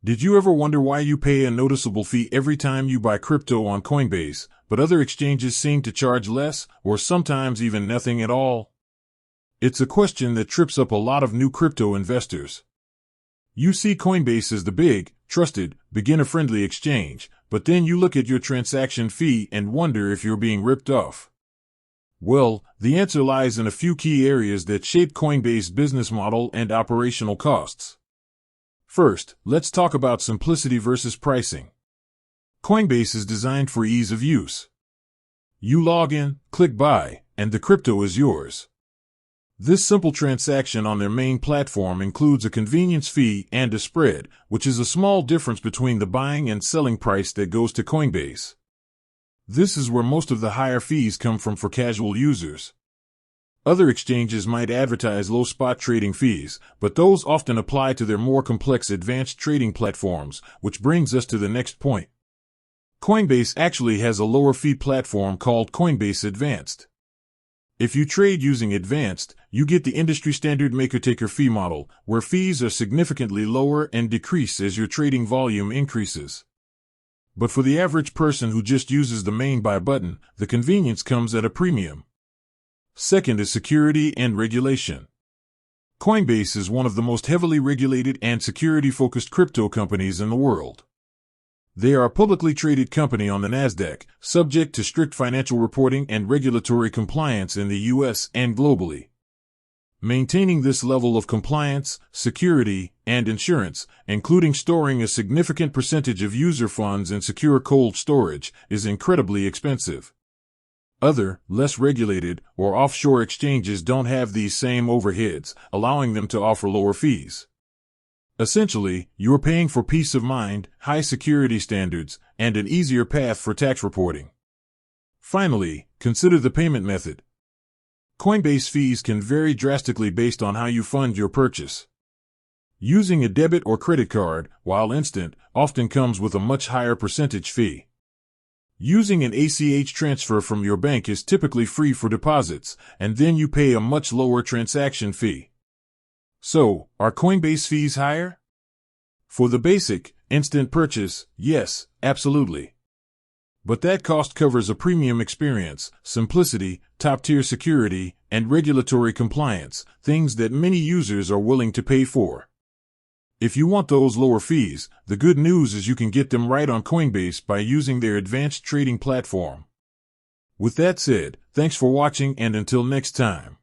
Did you ever wonder why you pay a noticeable fee every time you buy crypto on Coinbase, but other exchanges seem to charge less, or sometimes even nothing at all? It's a question that trips up a lot of new crypto investors. You see Coinbase as the big, trusted, beginner-friendly exchange, but then you look at your transaction fee and wonder if you're being ripped off. Well, the answer lies in a few key areas that shape Coinbase's business model and operational costs. First, let's talk about simplicity versus pricing. Coinbase is designed for ease of use. You log in, click buy, and the crypto is yours. This simple transaction on their main platform includes a convenience fee and a spread, which is a small difference between the buying and selling price that goes to Coinbase. This is where most of the higher fees come from for casual users. Other exchanges might advertise low spot trading fees, but those often apply to their more complex advanced trading platforms, which brings us to the next point. Coinbase actually has a lower fee platform called Coinbase Advanced. If you trade using Advanced, you get the industry standard maker-taker fee model, where fees are significantly lower and decrease as your trading volume increases. But for the average person who just uses the main buy button, the convenience comes at a premium. Second is security and regulation. Coinbase is one of the most heavily regulated and security-focused crypto companies in the world. They are a publicly traded company on the Nasdaq, subject to strict financial reporting and regulatory compliance in the US and globally. Maintaining this level of compliance, security, and insurance, including storing a significant percentage of user funds in secure cold storage, is incredibly expensive. Other, less regulated, or offshore exchanges don't have these same overheads, allowing them to offer lower fees. Essentially, you're paying for peace of mind, high security standards, and an easier path for tax reporting. Finally, consider the payment method. Coinbase fees can vary drastically based on how you fund your purchase. Using a debit or credit card, while instant, often comes with a much higher percentage fee. Using an ACH transfer from your bank is typically free for deposits, and then you pay a much lower transaction fee. So, are Coinbase fees higher? For the basic, instant purchase, yes, absolutely. But that cost covers a premium experience, simplicity, top-tier security, and regulatory compliance, things that many users are willing to pay for. If you want those lower fees, the good news is you can get them right on Coinbase by using their advanced trading platform. With that said, thanks for watching and until next time.